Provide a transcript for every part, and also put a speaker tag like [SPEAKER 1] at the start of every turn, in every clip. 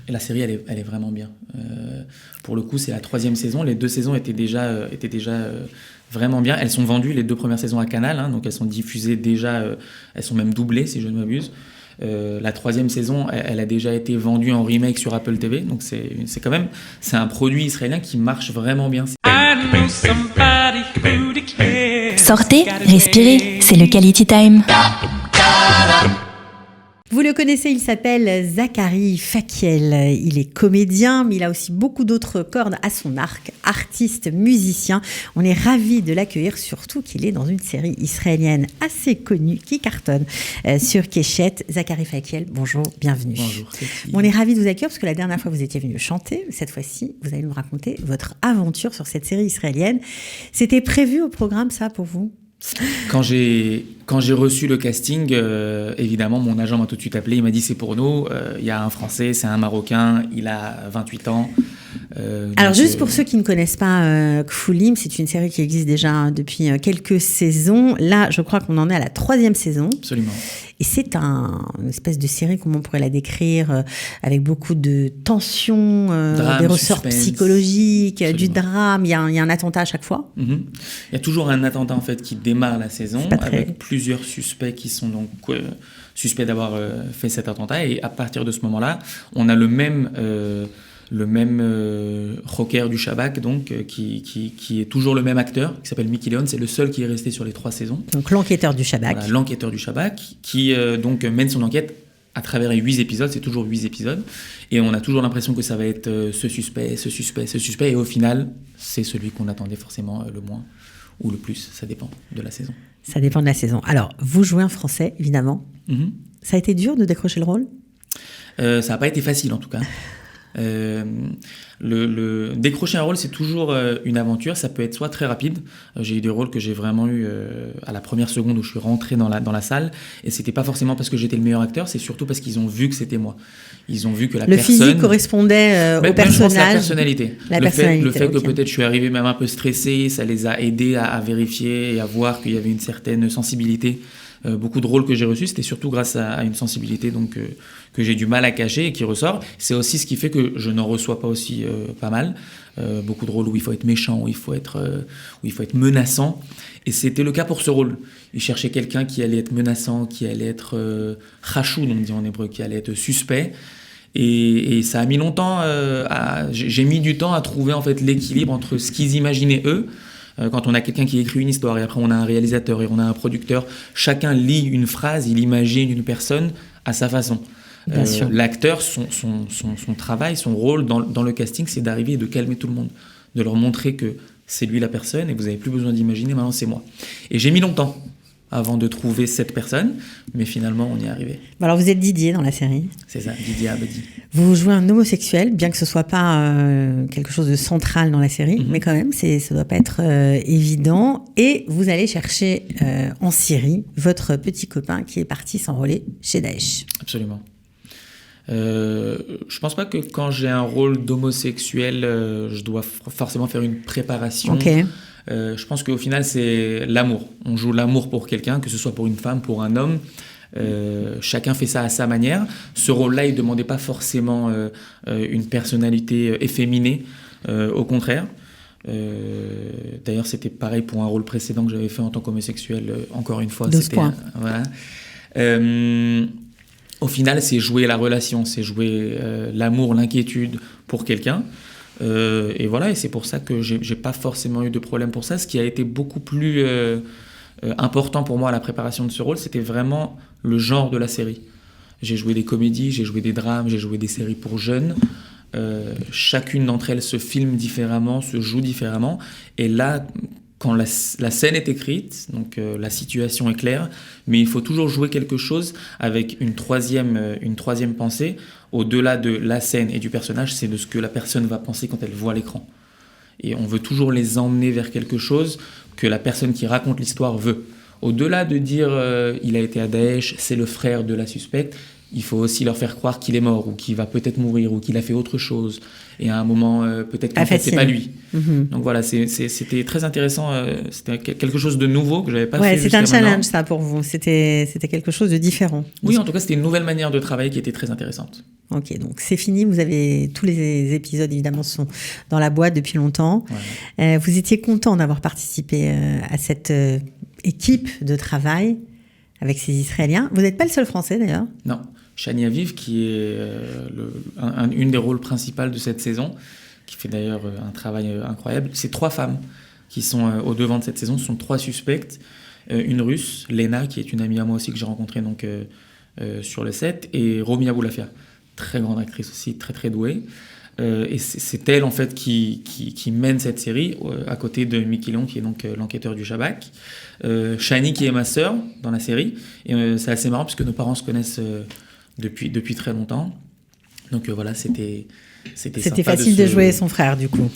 [SPEAKER 1] Et la série, elle est vraiment bien. Pour le coup, c'est la 3e saison. Les 2 saisons étaient déjà vraiment bien. Elles sont vendues, les 2 premières saisons à Canal, hein, donc elles sont diffusées déjà, elles sont même doublées, si je ne m'abuse. La 3e saison, elle a déjà été vendue en remake sur Apple TV, donc c'est un produit israélien qui marche vraiment bien.
[SPEAKER 2] Sortez, respirez, c'est le Quality Time.
[SPEAKER 3] Vous le connaissez, il s'appelle Zachary Fakiel. Il est comédien, mais il a aussi beaucoup d'autres cordes à son arc, artiste, musicien. On est ravis de l'accueillir, surtout qu'il est dans une série israélienne assez connue qui cartonne sur Keshet. Zachary Fakiel, bonjour, bienvenue.
[SPEAKER 1] Bonjour.
[SPEAKER 3] On est ravis de vous accueillir parce que la dernière fois vous étiez venu chanter. Cette fois-ci, vous allez nous raconter votre aventure sur cette série israélienne. C'était prévu au programme, ça, pour vous ?
[SPEAKER 1] Quand j'ai reçu le casting, évidemment, mon agent m'a tout de suite appelé. Il m'a dit c'est pour nous. Il y a un Français, c'est un Marocain. Il a 28 ans.
[SPEAKER 3] Alors juste pour ceux qui ne connaissent pas Kfoulim, c'est une série qui existe déjà depuis quelques saisons. Là, je crois qu'on en est à la 3e saison.
[SPEAKER 1] Absolument.
[SPEAKER 3] Et c'est une espèce de série, comment on pourrait la décrire, avec beaucoup de tension,
[SPEAKER 1] drame,
[SPEAKER 3] des ressorts
[SPEAKER 1] suspense,
[SPEAKER 3] psychologiques,
[SPEAKER 1] absolument.
[SPEAKER 3] Du drame. Il y a un attentat à chaque fois.
[SPEAKER 1] Mm-hmm. Il y a toujours un attentat en fait qui démarre la saison avec plusieurs suspects qui sont donc suspects d'avoir fait cet attentat. Et à partir de ce moment-là, on a le même rocker du Shabak, donc, qui est toujours le même acteur, qui s'appelle Mickey Leon. C'est le seul qui est resté sur les 3 saisons.
[SPEAKER 3] Donc l'enquêteur du Shabak.
[SPEAKER 1] Voilà, l'enquêteur du Shabak, qui donc mène son enquête à travers 8 épisodes. C'est toujours 8 épisodes. Et on a toujours l'impression que ça va être ce suspect. Et au final, c'est celui qu'on attendait forcément le moins ou le plus. Ça dépend de la saison.
[SPEAKER 3] Ça dépend de la saison. Alors, vous jouez en français, évidemment.
[SPEAKER 1] Mm-hmm.
[SPEAKER 3] Ça a été dur de décrocher le rôle ?
[SPEAKER 1] Ça n'a pas été facile, en tout cas. Décrocher un rôle, c'est toujours une aventure. Ça peut être soit très rapide. J'ai eu des rôles que j'ai vraiment eu à la première seconde où je suis rentré dans la salle, et c'était pas forcément parce que j'étais le meilleur acteur, c'est surtout parce qu'ils ont vu que c'était moi. Ils ont vu que la personne...
[SPEAKER 3] Le physique correspondait au personnage.
[SPEAKER 1] Je pense la personnalité. Le fait que
[SPEAKER 3] okay.
[SPEAKER 1] peut-être je suis arrivé même un peu stressé, ça les a aidés à vérifier et à voir qu'il y avait une certaine sensibilité. Beaucoup de rôles que j'ai reçus, c'était surtout grâce à une sensibilité donc, que j'ai du mal à cacher et qui ressort. C'est aussi ce qui fait que je n'en reçois pas aussi pas mal. Beaucoup de rôles où il faut être méchant, où il faut être menaçant. Et c'était le cas pour ce rôle. Il cherchait quelqu'un qui allait être menaçant, qui allait être chachoun, on dit en hébreu, qui allait être suspect. Et ça a mis longtemps, j'ai mis du temps à trouver en fait l'équilibre entre ce qu'ils imaginaient eux. Quand on a quelqu'un qui écrit une histoire et après on a un réalisateur et on a un producteur, chacun lit une phrase, il imagine une personne à sa façon. L'acteur, son travail, son rôle dans le casting, c'est d'arriver et de calmer tout le monde, de leur montrer que c'est lui la personne et vous n'avez plus besoin d'imaginer, maintenant c'est moi. Et j'ai mis longtemps avant de trouver cette personne, mais finalement on y est arrivé.
[SPEAKER 3] Alors vous êtes Didier dans la série.
[SPEAKER 1] C'est ça, Didier Abadi.
[SPEAKER 3] Vous jouez un homosexuel, bien que ce soit pas quelque chose de central dans la série, mais quand même ça doit pas être évident. Et vous allez chercher en Syrie votre petit copain qui est parti s'enrôler chez Daesh.
[SPEAKER 1] Absolument. Je pense pas que quand j'ai un rôle d'homosexuel, je dois forcément faire une préparation.
[SPEAKER 3] Okay.
[SPEAKER 1] Je pense qu'au final, c'est l'amour. On joue l'amour pour quelqu'un, que ce soit pour une femme, pour un homme. Chacun fait ça à sa manière. Ce rôle-là, il ne demandait pas forcément une personnalité efféminée. Au contraire. D'ailleurs, c'était pareil pour un rôle précédent que j'avais fait en tant qu'homosexuel. Encore une fois,
[SPEAKER 3] 12 points.
[SPEAKER 1] Voilà. Au final, c'est jouer la relation, c'est jouer l'amour, l'inquiétude pour quelqu'un. Et voilà, et c'est pour ça que j'ai pas forcément eu de problème pour ça. Ce qui a été beaucoup plus important pour moi à la préparation de ce rôle, c'était vraiment le genre de la série. J'ai joué des comédies, j'ai joué des drames, j'ai joué des séries pour jeunes. Chacune d'entre elles se filme différemment, se joue différemment. Et là, quand la scène est écrite, donc la situation est claire, mais il faut toujours jouer quelque chose avec une troisième pensée. Au-delà de la scène et du personnage, c'est de ce que la personne va penser quand elle voit l'écran. Et on veut toujours les emmener vers quelque chose que la personne qui raconte l'histoire veut. Au-delà de dire il a été à Daesh, c'est le frère de la suspecte, il faut aussi leur faire croire qu'il est mort ou qu'il va peut-être mourir ou qu'il a fait autre chose. Et à un moment, peut-être qu'en fait, c'est pas lui. Donc voilà, c'était très intéressant. C'était quelque chose de nouveau que j'avais pas fait
[SPEAKER 3] c'était un
[SPEAKER 1] jusqu'à
[SPEAKER 3] challenge,
[SPEAKER 1] maintenant.
[SPEAKER 3] ça, pour vous. C'était quelque chose de différent.
[SPEAKER 1] Oui, en tout cas, c'était une nouvelle manière de travailler qui était très intéressante.
[SPEAKER 3] Ok, donc c'est fini. Vous avez tous les épisodes, évidemment, sont dans la boîte depuis longtemps. Ouais. Vous étiez content d'avoir participé à cette équipe de travail avec ces Israéliens. Vous n'êtes pas le seul Français, d'ailleurs.
[SPEAKER 1] Non. Shani Aviv, qui est une des rôles principales de cette saison, qui fait d'ailleurs un travail incroyable. C'est 3 femmes qui sont au devant de cette saison. Ce sont 3 suspectes. Une Russe, Lena, qui est une amie à moi aussi que j'ai rencontrée donc, sur le set, et Romi Aboulafia, très grande actrice aussi, très très douée. Et c'est elle en fait qui mène cette série à côté de Mickey Léon, qui est donc l'enquêteur du Shabak. Shani, qui est ma sœur dans la série. Et c'est assez marrant puisque nos parents se connaissent depuis très longtemps. Donc voilà, c'était
[SPEAKER 3] facile de jouer son frère, du coup.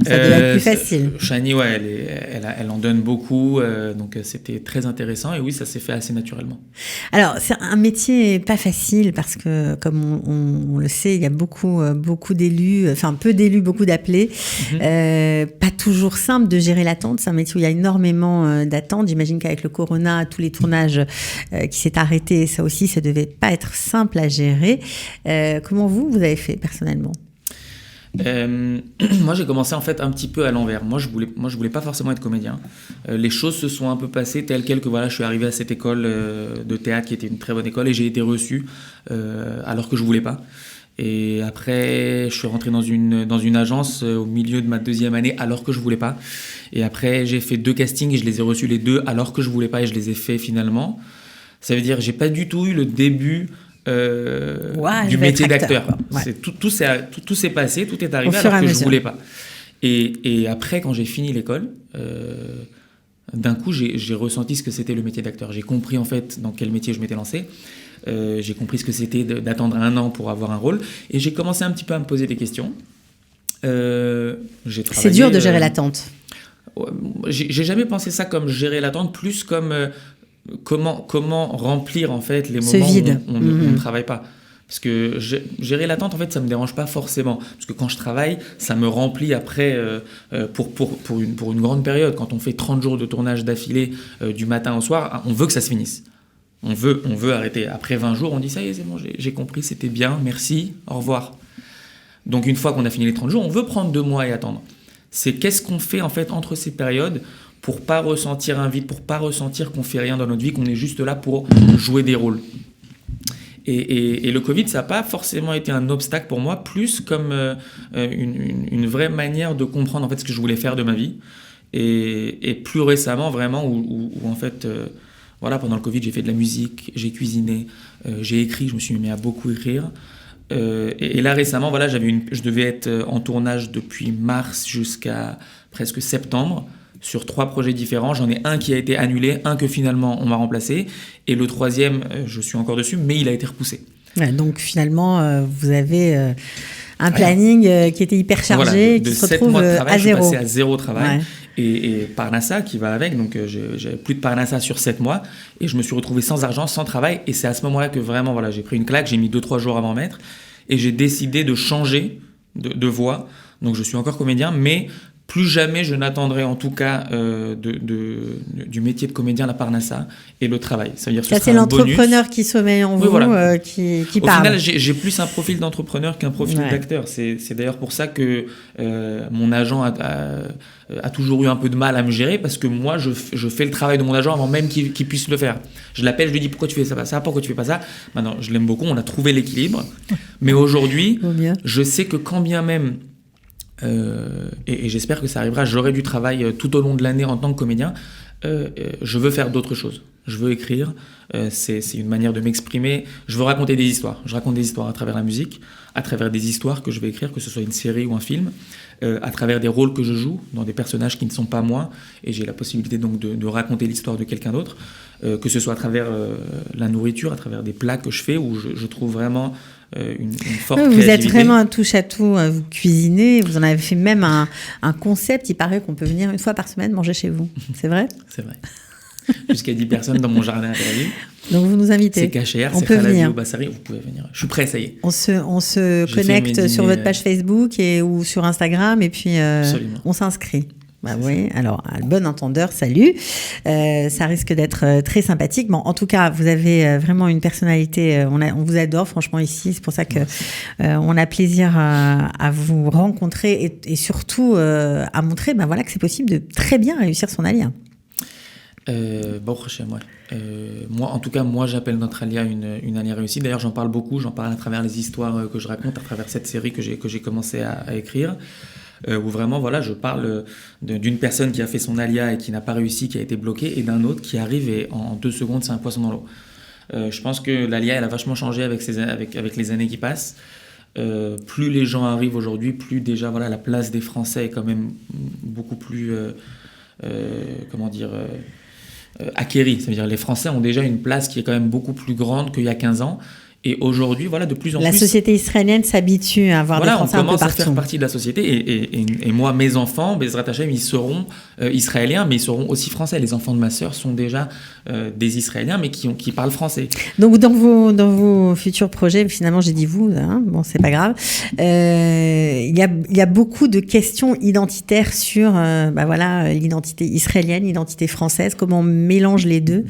[SPEAKER 3] Ça devait être plus facile.
[SPEAKER 1] Shani, ouais, elle en donne beaucoup, donc c'était très intéressant. Et oui, ça s'est fait assez naturellement.
[SPEAKER 3] Alors, c'est un métier pas facile parce que, comme on le sait, il y a beaucoup d'élus, enfin peu d'élus, beaucoup d'appelés. Pas toujours simple de gérer l'attente. C'est un métier où il y a énormément d'attentes. J'imagine qu'avec le corona, tous les tournages qui s'est arrêté, ça aussi, ça devait pas être simple à gérer. Comment vous avez fait personnellement?
[SPEAKER 1] Moi, j'ai commencé en fait un petit peu à l'envers. Moi, je voulais pas forcément être comédien. Les choses se sont un peu passées telles quelles que voilà, je suis arrivé à cette école de théâtre qui était une très bonne école et j'ai été reçu alors que je voulais pas. Et après, je suis rentré dans une agence au milieu de ma 2e année alors que je voulais pas. Et après, j'ai fait 2 castings et je les ai reçus les 2 alors que je voulais pas et je les ai faits finalement. Ça veut dire j'ai pas du tout eu le début du métier d'acteur. Ouais. Tout s'est passé, tout est arrivé alors que je voulais pas. Et après, quand j'ai fini l'école, d'un coup, j'ai ressenti ce que c'était le métier d'acteur. J'ai compris en fait dans quel métier je m'étais lancé. J'ai compris ce que c'était d'attendre 1 an pour avoir un rôle. Et j'ai commencé un petit peu à me poser des questions.
[SPEAKER 3] C'est dur de gérer l'attente.
[SPEAKER 1] J'ai jamais pensé ça comme gérer l'attente, plus comme comment remplir en fait les moments où on ne travaille pas. Parce que gérer l'attente, en fait, ça me dérange pas forcément. Parce que quand je travaille, ça me remplit après pour une grande période. Quand on fait 30 jours de tournage d'affilée du matin au soir, on veut que ça se finisse. On veut arrêter. Après 20 jours, on dit ça y est, c'est bon, j'ai compris, c'était bien, merci, au revoir. Donc une fois qu'on a fini les 30 jours, on veut prendre 2 mois et attendre. C'est qu'est-ce qu'on fait en fait entre ces périodes pour pas ressentir un vide, pour pas ressentir qu'on fait rien dans notre vie, qu'on est juste là pour jouer des rôles. Et le Covid, ça n'a pas forcément été un obstacle pour moi, plus comme une vraie manière de comprendre en fait ce que je voulais faire de ma vie. Et plus récemment, vraiment, où en fait, voilà, pendant le Covid, j'ai fait de la musique, j'ai cuisiné, j'ai écrit, je me suis mis à beaucoup écrire. Et là, récemment, voilà, je devais être en tournage depuis mars jusqu'à presque septembre, sur 3 projets différents. J'en ai un qui a été annulé, un que finalement on m'a remplacé, et le 3e, je suis encore dessus, mais il a été repoussé.
[SPEAKER 3] Ouais, donc finalement, vous avez un planning qui était hyper chargé,
[SPEAKER 1] de
[SPEAKER 3] qui se
[SPEAKER 1] 7
[SPEAKER 3] retrouve
[SPEAKER 1] mois de travail,
[SPEAKER 3] à zéro.
[SPEAKER 1] Je suis passé à 0 travail.
[SPEAKER 3] Ouais.
[SPEAKER 1] Et Parnassa qui va avec, donc j'avais plus de Parnassa sur 7 mois, et je me suis retrouvé sans argent, sans travail, et c'est à ce moment-là que vraiment, voilà, j'ai pris une claque, j'ai mis 2-3 jours à m'en mettre, et j'ai décidé de changer de voie. Donc je suis encore comédien, mais plus jamais je n'attendrai en tout cas du métier de comédien la Parnassa et le travail. Ça veut dire que
[SPEAKER 3] ça, c'est l'entrepreneur qui sommeille en vous, oui, voilà. qui parle.
[SPEAKER 1] Au final, j'ai plus un profil d'entrepreneur qu'un profil d'acteur. C'est d'ailleurs pour ça que mon agent a toujours eu un peu de mal à me gérer, parce que moi, je fais le travail de mon agent avant même qu'il puisse le faire. Je l'appelle, je lui dis pourquoi tu fais ça, pourquoi tu fais pas ça. Maintenant, je l'aime beaucoup, on a trouvé l'équilibre. Mais aujourd'hui, je sais que quand bien même et j'espère que ça arrivera, j'aurai du travail tout au long de l'année en tant que comédien, je veux faire d'autres choses. Je veux écrire, c'est une manière de m'exprimer. Je veux raconter des histoires. Je raconte des histoires à travers la musique, à travers des histoires que je vais écrire, que ce soit une série ou un film, à travers des rôles que je joue dans des personnages qui ne sont pas moi, et j'ai la possibilité donc de raconter l'histoire de quelqu'un d'autre, que ce soit à travers la nourriture, à travers des plats que je fais, où je trouve vraiment une forte créativité.
[SPEAKER 3] Vous êtes vraiment un touche-à-tout, vous cuisinez, vous en avez fait même un concept. Il paraît qu'on peut venir 1 fois par semaine manger chez vous, c'est vrai ?
[SPEAKER 1] C'est vrai. jusqu'à 10 personnes dans mon jardin à Tel Aviv.
[SPEAKER 3] Donc vous nous invitez.
[SPEAKER 1] C'est Kacher,
[SPEAKER 3] on
[SPEAKER 1] c'est
[SPEAKER 3] peut
[SPEAKER 1] Khalavi
[SPEAKER 3] venir.
[SPEAKER 1] au Bassari, vous pouvez venir. Je suis prêt, ça y est.
[SPEAKER 3] On se connecte sur votre page Facebook ou sur Instagram et puis on s'inscrit. Bah oui, alors, à bon entendeur, salut. Ça risque d'être très sympathique. Bon, en tout cas, vous avez vraiment une personnalité. On vous adore, franchement, ici. C'est pour ça que on a plaisir à vous rencontrer et surtout à montrer, ben voilà, que c'est possible de très bien réussir son alia.
[SPEAKER 1] Moi, en tout cas, j'appelle notre alia une alia réussie. D'ailleurs, j'en parle beaucoup. J'en parle à travers les histoires que je raconte, à travers cette série que j'ai commencé à écrire. Où vraiment, voilà, je parle d'une personne qui a fait son alia et qui n'a pas réussi, qui a été bloquée, et d'un autre qui arrive et en 2 secondes, c'est un poisson dans l'eau. Je pense que l'alia, elle a vachement changé avec les années qui passent. Plus les gens arrivent aujourd'hui, plus déjà, voilà, la place des Français est quand même beaucoup plus, acquérie. C'est-à-dire les Français ont déjà une place qui est quand même beaucoup plus grande qu'il y a 15 ans. Et aujourd'hui, voilà, de plus en plus...
[SPEAKER 3] La société israélienne s'habitue à avoir des Français un peu partout.
[SPEAKER 1] On commence à faire partie de la société. Et moi, mes enfants, Bezrat Hashem, ils seront israéliens, mais ils seront aussi français. Les enfants de ma sœur sont déjà des Israéliens, mais qui parlent français.
[SPEAKER 3] Donc, dans vos futurs projets, finalement, j'ai dit vous, hein, bon, c'est pas grave, il y a beaucoup de questions identitaires sur l'identité israélienne, l'identité française, comment on mélange les deux,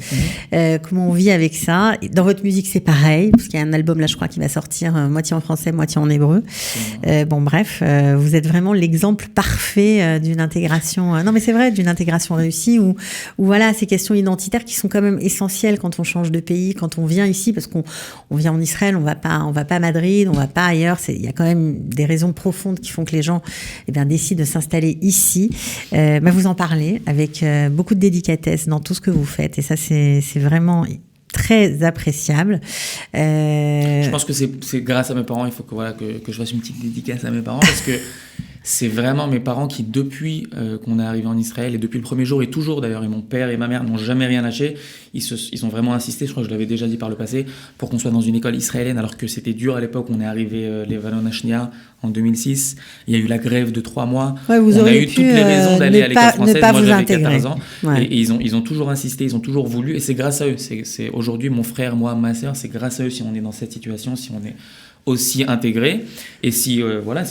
[SPEAKER 3] comment on vit avec ça. Dans votre musique, c'est pareil, parce qu'il y a un album là, je crois, qui va sortir moitié en français, moitié en hébreu. Vous êtes vraiment l'exemple parfait d'une intégration. Non, mais c'est vrai, d'une intégration réussie où voilà, ces questions identitaires qui sont quand même essentielles quand on change de pays, quand on vient ici, parce qu'on vient en Israël, on va pas à Madrid, on va pas ailleurs. Il y a quand même des raisons profondes qui font que les gens, décident de s'installer ici. Vous en parlez avec beaucoup de délicatesse dans tout ce que vous faites, et ça, c'est vraiment très appréciable.
[SPEAKER 1] Je pense que c'est grâce à mes parents. Il faut que je fasse une petite dédicace à mes parents, parce que c'est vraiment mes parents qui, depuis qu'on est arrivé en Israël, et depuis le premier jour, et toujours d'ailleurs, et mon père et ma mère n'ont jamais rien lâché, ils ont vraiment insisté, je crois que je l'avais déjà dit par le passé, pour qu'on soit dans une école israélienne, alors que c'était dur à l'époque. On est arrivé les Valon Hashnia en 2006, il y a eu la grève de 3 mois,
[SPEAKER 3] on
[SPEAKER 1] a eu toutes les raisons d'aller à l'école française. Moi j'avais 14 ans,
[SPEAKER 3] ouais.
[SPEAKER 1] Et ils ont toujours insisté, ils ont toujours voulu, et c'est grâce à eux. C'est aujourd'hui mon frère, moi, ma sœur, c'est grâce à eux si on est dans cette situation, si on est aussi intégré. Et si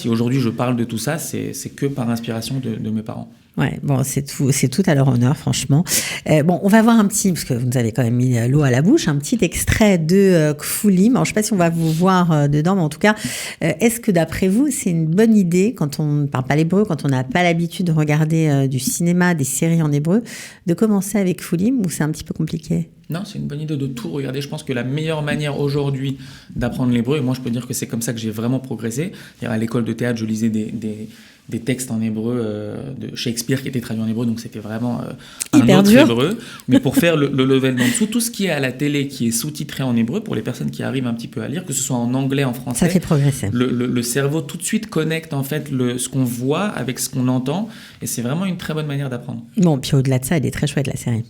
[SPEAKER 1] aujourd'hui je parle de tout ça, c'est que par inspiration de mes parents.
[SPEAKER 3] Ouais, bon, c'est tout à leur honneur, franchement. On va voir parce que vous nous avez quand même mis l'eau à la bouche, un petit extrait de Kfulim. Alors, je ne sais pas si on va vous voir dedans, mais en tout cas, est-ce que d'après vous, c'est une bonne idée, quand on ne parle pas l'hébreu, quand on n'a pas l'habitude de regarder du cinéma, des séries en hébreu, de commencer avec Kfulim, ou c'est un petit peu compliqué ?
[SPEAKER 1] Non, c'est une bonne idée de tout regarder. Je pense que la meilleure manière aujourd'hui d'apprendre l'hébreu, et moi je peux dire que c'est comme ça que j'ai vraiment progressé. À l'école de théâtre, je lisais des textes en hébreu de Shakespeare qui étaient traduits en hébreu, donc c'était vraiment un autre hébreu. Mais pour faire le level d'en dessous, tout ce qui est à la télé qui est sous-titré en hébreu, pour les personnes qui arrivent un petit peu à lire, que ce soit en anglais, en français,
[SPEAKER 3] ça fait progresser.
[SPEAKER 1] Le cerveau tout de suite connecte en fait ce qu'on voit avec ce qu'on entend, et c'est vraiment une très bonne manière d'apprendre.
[SPEAKER 3] Bon, puis au-delà de ça, elle est très chouette, la série.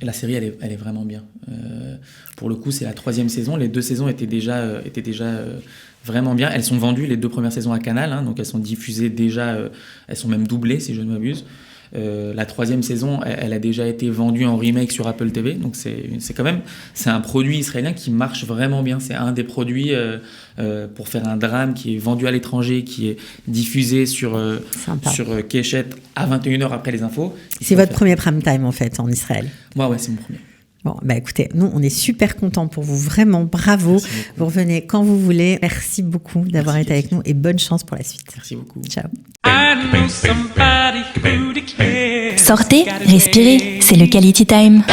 [SPEAKER 1] Et la série, elle est vraiment bien. Pour le coup, c'est la 3e saison. Les 2 saisons étaient déjà vraiment bien. Elles sont vendues, les 2 premières saisons à Canal, donc elles sont diffusées déjà. Elles sont même doublées, si je ne m'abuse. La 3e saison, elle a déjà été vendue en remake sur Apple TV. Donc c'est un produit israélien qui marche vraiment bien. C'est un des produits pour faire un drame qui est vendu à l'étranger, qui est diffusé sur Keshet à 21h après les infos.
[SPEAKER 3] C'est votre premier prime time en fait en Israël.
[SPEAKER 1] Ouais, c'est mon premier.
[SPEAKER 3] Bon, écoutez, nous, on est super contents pour vous. Vraiment, bravo. Vous revenez quand vous voulez. Merci beaucoup d'avoir été avec nous et bonne chance pour la suite.
[SPEAKER 1] Merci beaucoup.
[SPEAKER 3] Ciao.
[SPEAKER 2] Sortez, respirez, c'est le Quality Time.